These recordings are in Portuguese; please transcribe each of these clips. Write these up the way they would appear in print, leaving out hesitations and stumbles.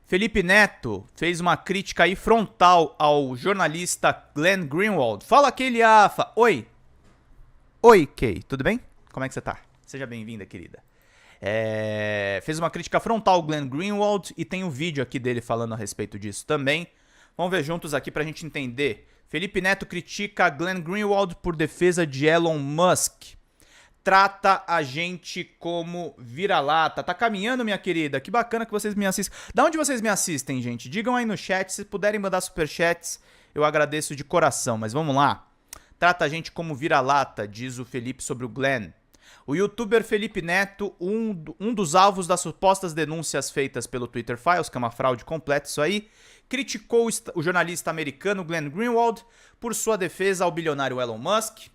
Felipe Neto fez uma crítica aí frontal ao jornalista Glenn Greenwald. Fala, Kelly Afa. Oi. Oi, Kay. Tudo bem? Como é que você tá? Seja bem-vinda, querida. Fez uma crítica frontal ao Glenn Greenwald e tem um vídeo aqui dele falando a respeito disso também. Vamos ver juntos aqui pra gente entender. Felipe Neto critica Glenn Greenwald por defesa de Elon Musk. Trata a gente como vira-lata. Tá caminhando, minha querida? Que bacana que vocês me assistem. Da onde vocês me assistem, gente? Digam aí no chat. Se puderem mandar superchats, eu agradeço de coração. Mas vamos lá. Trata a gente como vira-lata, diz o Felipe sobre o Glenn. O youtuber Felipe Neto, um dos alvos das supostas denúncias feitas pelo Twitter Files, que é uma fraude completa isso aí, criticou o jornalista americano Glenn Greenwald por sua defesa ao bilionário Elon Musk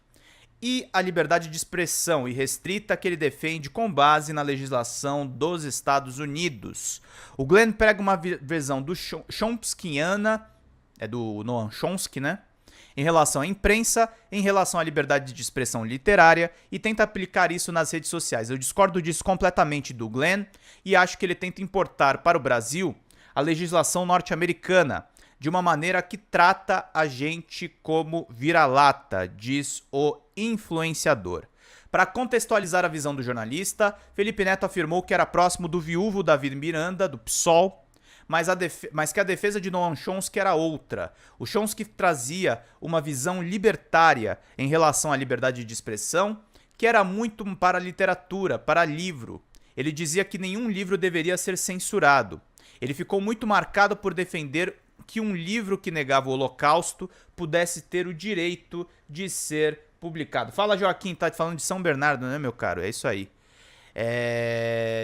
e a liberdade de expressão irrestrita que ele defende com base na legislação dos Estados Unidos. O Glenn prega uma visão do chomskiana, do Noam Chomsky, né? Em relação à imprensa, em relação à liberdade de expressão literária e tenta aplicar isso nas redes sociais. Eu discordo disso completamente do Glenn e acho que ele tenta importar para o Brasil a legislação norte-americana de uma maneira que trata a gente como vira-lata, diz o influenciador. Para contextualizar a visão do jornalista, Felipe Neto afirmou que era próximo do viúvo Davi Miranda, do PSOL, mas que a defesa de Noam Chomsky era outra. O Chomsky trazia uma visão libertária em relação à liberdade de expressão, que era muito para a literatura, para livro. Ele dizia que nenhum livro deveria ser censurado. Ele ficou muito marcado por defender que um livro que negava o Holocausto pudesse ter o direito de ser publicado. Fala, Joaquim, tá falando de São Bernardo, né, meu caro? É isso aí.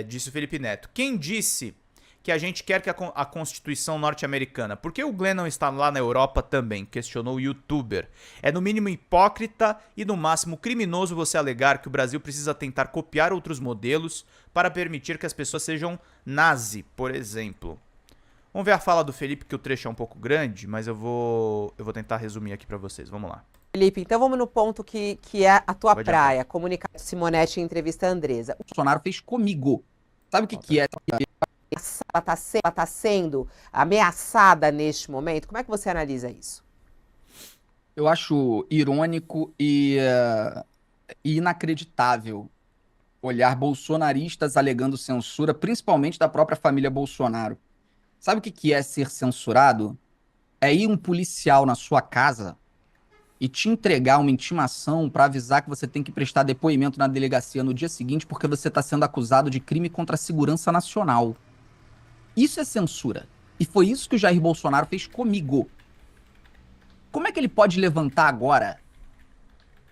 Disse o Felipe Neto. Quem disse que a gente quer que a Constituição norte-americana? Por que o Glenn não está lá na Europa também? Questionou o youtuber. É no mínimo hipócrita e no máximo criminoso você alegar que o Brasil precisa tentar copiar outros modelos para permitir que as pessoas sejam nazi, por exemplo. Vamos ver a fala do Felipe, que o trecho é um pouco grande, mas eu vou tentar resumir aqui para vocês. Vamos lá. Felipe, então vamos no ponto que é a tua praia. Comunicado Simonetti em entrevista à Andresa. O Bolsonaro fez comigo. Sabe o que é? Ela está sendo ameaçada neste momento? Como é que você analisa isso? Eu acho irônico e inacreditável olhar bolsonaristas alegando censura, principalmente da própria família Bolsonaro. Sabe o que é ser censurado? É ir um policial na sua casa e te entregar uma intimação para avisar que você tem que prestar depoimento na delegacia no dia seguinte porque você está sendo acusado de crime contra a segurança nacional. Isso é censura. E foi isso que o Jair Bolsonaro fez comigo. Como é que ele pode levantar agora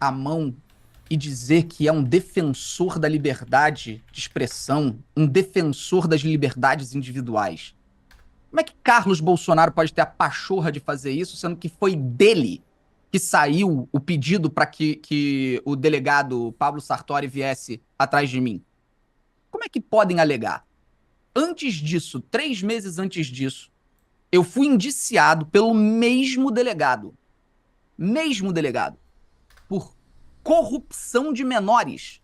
a mão e dizer que é um defensor da liberdade de expressão, um defensor das liberdades individuais? Como é que Carlos Bolsonaro pode ter a pachorra de fazer isso, sendo que foi dele que saiu o pedido para que o delegado Pablo Sartori viesse atrás de mim? Como é que podem alegar? Antes disso, 3 meses antes disso, eu fui indiciado pelo mesmo delegado, por corrupção de menores.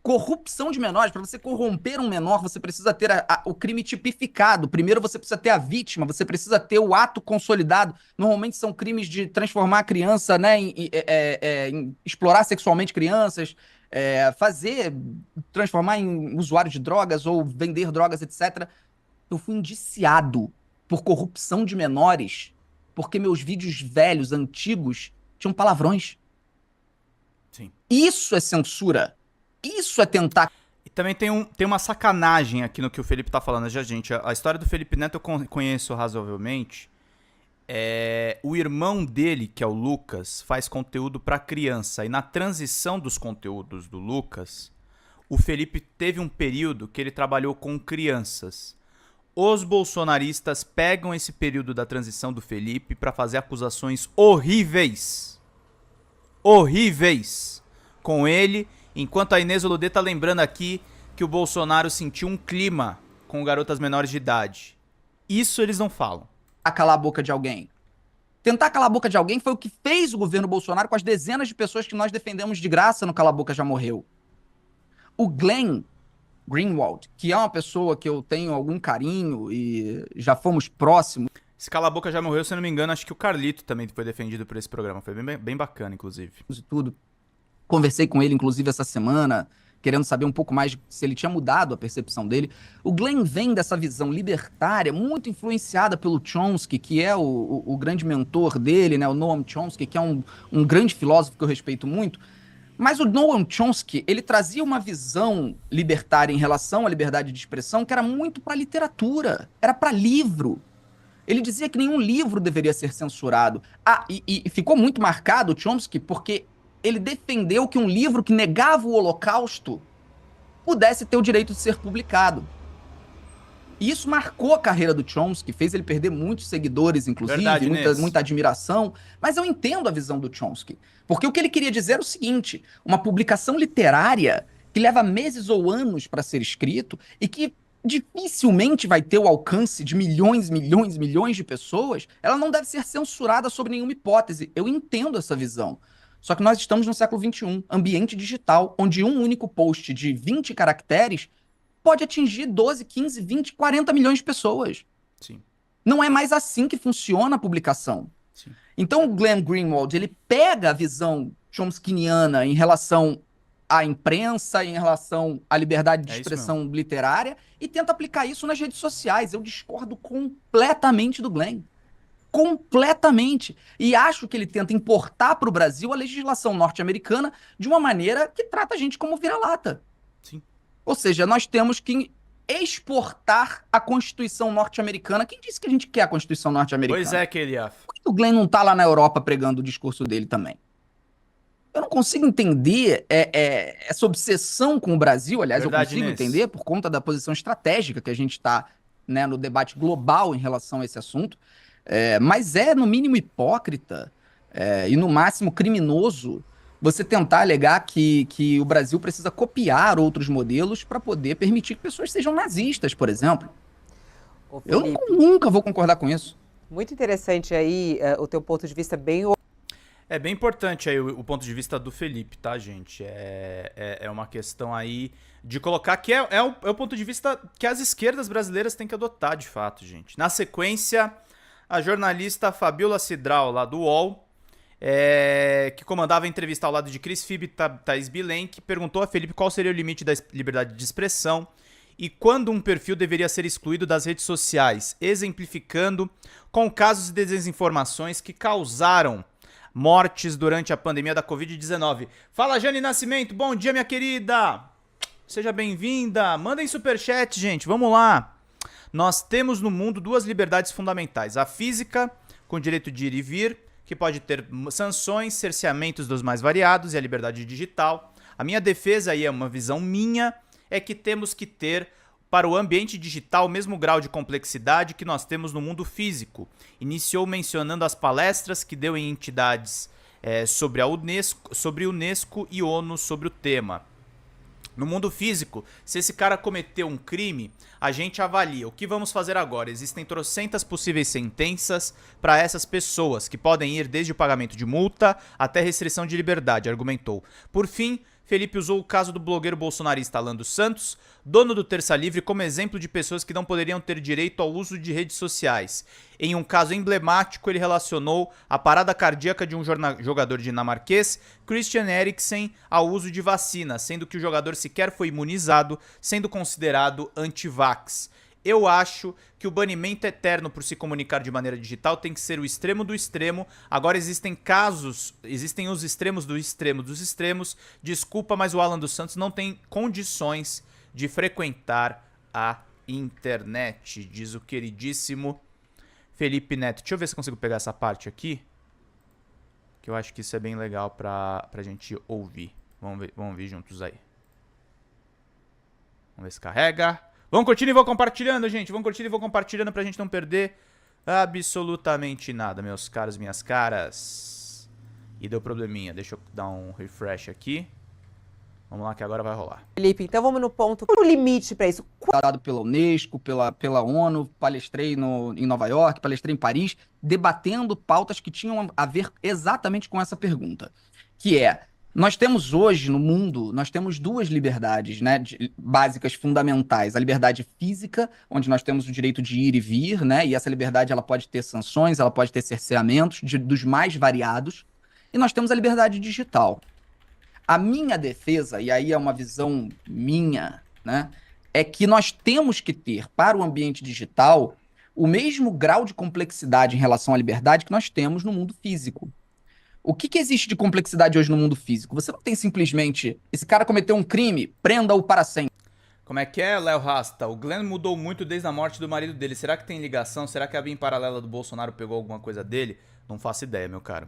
Corrupção de menores, para você corromper um menor, você precisa ter o crime tipificado. Primeiro você precisa ter a vítima, você precisa ter o ato consolidado. Normalmente são crimes de transformar a criança, né, em explorar sexualmente crianças, transformar em usuário de drogas ou vender drogas, etc. Eu fui indiciado por corrupção de menores porque meus vídeos velhos, antigos, tinham palavrões. Sim. Isso é censura. Isso é tentar... E também tem uma sacanagem aqui no que o Felipe tá falando, já, gente. A história do Felipe Neto eu conheço razoavelmente. O irmão dele, que é o Lucas, faz conteúdo para criança. E na transição dos conteúdos do Lucas, o Felipe teve um período que ele trabalhou com crianças. Os bolsonaristas pegam esse período da transição do Felipe para fazer acusações horríveis. Horríveis. Com ele... Enquanto a Inês Olodê tá lembrando aqui que o Bolsonaro sentiu um clima com garotas menores de idade. Isso eles não falam. Calar a boca de alguém. Tentar calar a boca de alguém foi o que fez o governo Bolsonaro com as dezenas de pessoas que nós defendemos de graça no Cala a Boca Já Morreu. O Glenn Greenwald, que é uma pessoa que eu tenho algum carinho e já fomos próximos Esse Cala a Boca já morreu, se eu não me engano, acho que o Carlito também foi defendido por esse programa. Foi bem bacana, inclusive. e tudo. Conversei com ele, inclusive, essa semana, querendo saber um pouco mais se ele tinha mudado a percepção dele. O Glenn vem dessa visão libertária, muito influenciada pelo Chomsky, que é o grande mentor dele, né? O Noam Chomsky, que é um grande filósofo que eu respeito muito. Mas o Noam Chomsky, ele trazia uma visão libertária em relação à liberdade de expressão que era muito para literatura, era para livro. Ele dizia que nenhum livro deveria ser censurado. E ficou muito marcado o Chomsky porque ele defendeu que um livro que negava o Holocausto pudesse ter o direito de ser publicado. E isso marcou a carreira do Chomsky, fez ele perder muitos seguidores, inclusive, Verdade, muita admiração. Mas eu entendo a visão do Chomsky. Porque o que ele queria dizer era o seguinte: uma publicação literária que leva meses ou anos para ser escrito e que dificilmente vai ter o alcance de milhões, milhões, milhões de pessoas, ela não deve ser censurada sob nenhuma hipótese. Eu entendo essa visão. Só que nós estamos no século XXI, ambiente digital, onde um único post de 20 caracteres pode atingir 12, 15, 20, 40 milhões de pessoas. Sim. Não é mais assim que funciona a publicação. Sim. Então o Glenn Greenwald, ele pega a visão chomskyniana em relação à imprensa, em relação à liberdade de expressão literária, e tenta aplicar isso nas redes sociais. Eu discordo completamente do Glenn. Completamente. E acho que ele tenta importar para o Brasil a legislação norte-americana de uma maneira que trata a gente como vira-lata. Sim. Ou seja, nós temos que exportar a Constituição norte-americana. Quem disse que a gente quer a Constituição norte-americana? Pois é, Keliaf. Por que o Glenn não tá lá na Europa pregando o discurso dele também? Eu não consigo entender essa obsessão com o Brasil. Aliás, Verdade, eu consigo Inês. entender por conta da posição estratégica que a gente está, né, no debate global em relação a esse assunto. Mas é, no mínimo, hipócrita e, no máximo, criminoso você tentar alegar que o Brasil precisa copiar outros modelos para poder permitir que pessoas sejam nazistas, por exemplo. Ô, Eu Felipe, nunca vou concordar com isso. muito interessante aí o teu ponto de vista bem. É bem importante aí o ponto de vista do Felipe, tá, gente? É uma questão aí de colocar que é o ponto de vista que as esquerdas brasileiras têm que adotar, de fato, gente. Na sequência, a jornalista Fabiola Cidral, lá do UOL, que comandava a entrevista ao lado de Cris Fibe e Thaís Bilenque, perguntou a Felipe qual seria o limite da liberdade de expressão e quando um perfil deveria ser excluído das redes sociais, exemplificando com casos de desinformações que causaram mortes durante a pandemia da Covid-19. Fala, Jane Nascimento. Bom dia, minha querida. Seja bem-vinda. Mandem superchat, gente. Vamos lá. Nós temos no mundo duas liberdades fundamentais. A física, com o direito de ir e vir, que pode ter sanções, cerceamentos dos mais variados, e a liberdade digital. A minha defesa, aí é uma visão minha, é que temos que ter para o ambiente digital o mesmo grau de complexidade que nós temos no mundo físico. Iniciou mencionando as palestras que deu em entidades sobre a Unesco e ONU sobre o tema. No mundo físico, se esse cara cometeu um crime, a gente avalia. O que vamos fazer agora? Existem trocentas possíveis sentenças para essas pessoas, que podem ir desde o pagamento de multa até restrição de liberdade, argumentou. Por fim, Felipe usou o caso do blogueiro bolsonarista Alan dos Santos, dono do Terça Livre, como exemplo de pessoas que não poderiam ter direito ao uso de redes sociais. Em um caso emblemático, ele relacionou a parada cardíaca de um jogador dinamarquês, Christian Eriksen, ao uso de vacina, sendo que o jogador sequer foi imunizado, sendo considerado anti-vax. Eu acho que o banimento eterno por se comunicar de maneira digital tem que ser o extremo do extremo. Agora existem casos, existem os extremos do extremo dos extremos. Desculpa, mas o Alan dos Santos não tem condições de frequentar a internet, diz o queridíssimo Felipe Neto. Deixa eu ver se eu consigo pegar essa parte aqui, que eu acho que isso é bem legal pra gente ouvir. Vamos ver juntos aí. Vamos ver se carrega. Vão curtindo e vão compartilhando, gente. Vão curtindo e vão compartilhando pra gente não perder absolutamente nada, meus caros, minhas caras. E deu probleminha. Deixa eu dar um refresh aqui. Vamos lá que agora vai rolar. Felipe, então vamos no ponto. Qual é o limite para isso? Dado pela Unesco, pela ONU, palestrei em Nova York, palestrei em Paris, debatendo pautas que tinham a ver exatamente com essa pergunta. Que é, Nós temos hoje no mundo, nós temos duas liberdades, né, básicas, fundamentais. A liberdade física, onde nós temos o direito de ir e vir, né, e essa liberdade ela pode ter sanções, ela pode ter cerceamentos dos mais variados. E nós temos a liberdade digital. A minha defesa, e aí é uma visão minha, né, é que nós temos que ter para o ambiente digital o mesmo grau de complexidade em relação à liberdade que nós temos no mundo físico. O que existe de complexidade hoje no mundo físico? Você não tem simplesmente, esse cara cometeu um crime, prenda-o para sempre. Como é que é, Léo Rasta? O Glenn mudou muito desde a morte do marido dele. Será que tem ligação? Será que a via em paralela do Bolsonaro pegou alguma coisa dele? Não faço ideia, meu caro.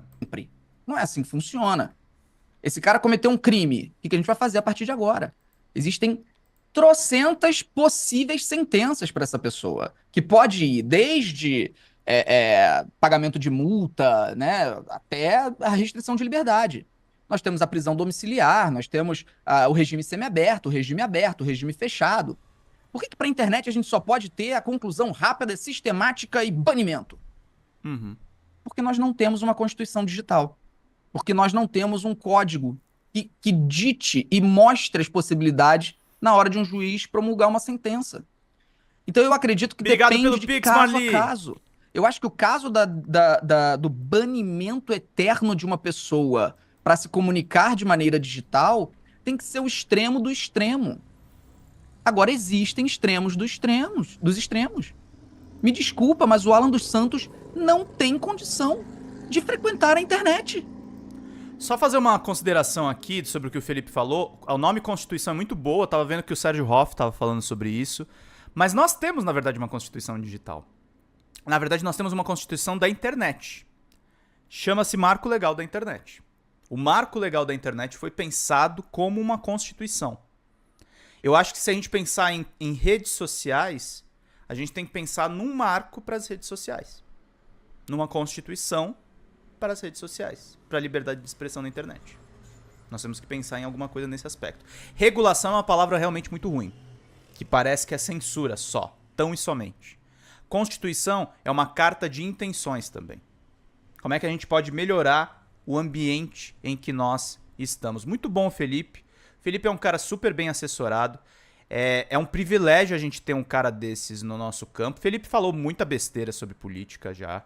Não é assim que funciona. Esse cara cometeu um crime. O que a gente vai fazer a partir de agora? Existem trocentas possíveis sentenças para essa pessoa, que pode ir desde pagamento de multa, né, até a restrição de liberdade. Nós temos a prisão domiciliar, nós temos o regime semiaberto, o regime aberto, o regime fechado. Por que para a internet a gente só pode ter a conclusão rápida, sistemática e banimento? Uhum. Porque nós não temos uma Constituição digital. Porque nós não temos um código que dite e mostre as possibilidades na hora de um juiz promulgar uma sentença. Então eu acredito que Obrigado depende pelo de Pix, caso Marli. a caso. Eu acho que o caso do banimento eterno de uma pessoa para se comunicar de maneira digital tem que ser o extremo do extremo. Agora existem extremos dos extremos. Me desculpa, mas o Alan dos Santos não tem condição de frequentar a internet. Só fazer uma consideração aqui sobre o que o Felipe falou. O nome Constituição é muito boa, eu tava vendo que o Sérgio Hoff tava falando sobre isso. Mas nós temos, na verdade, uma Constituição digital. Na verdade, nós temos uma Constituição da internet. Chama-se Marco Legal da Internet. O Marco Legal da Internet foi pensado como uma Constituição. Eu acho que se a gente pensar em redes sociais, a gente tem que pensar num marco para as redes sociais. Numa Constituição para as redes sociais, para a liberdade de expressão na internet. Nós temos que pensar em alguma coisa nesse aspecto. Regulação é uma palavra realmente muito ruim, que parece que é censura só, tão e somente. Constituição é uma carta de intenções também. Como é que a gente pode melhorar o ambiente em que nós estamos? Muito bom, Felipe. Felipe é um cara super bem assessorado. É um privilégio a gente ter um cara desses no nosso campo. Felipe falou muita besteira sobre política já.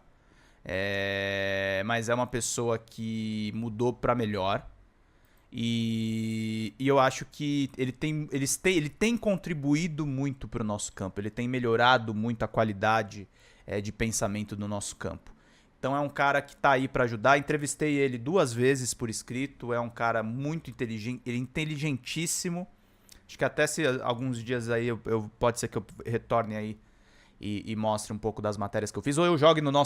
Mas é uma pessoa que mudou para melhor. E eu acho que ele tem contribuído muito para o nosso campo. Ele tem melhorado muito a qualidade de pensamento do nosso campo. Então é um cara que está aí para ajudar. Entrevistei ele 2 vezes por escrito. É um cara muito inteligente, ele é inteligentíssimo. Acho que até se alguns dias aí pode ser que eu retorne aí e mostre um pouco das matérias que eu fiz. Ou eu jogue no nosso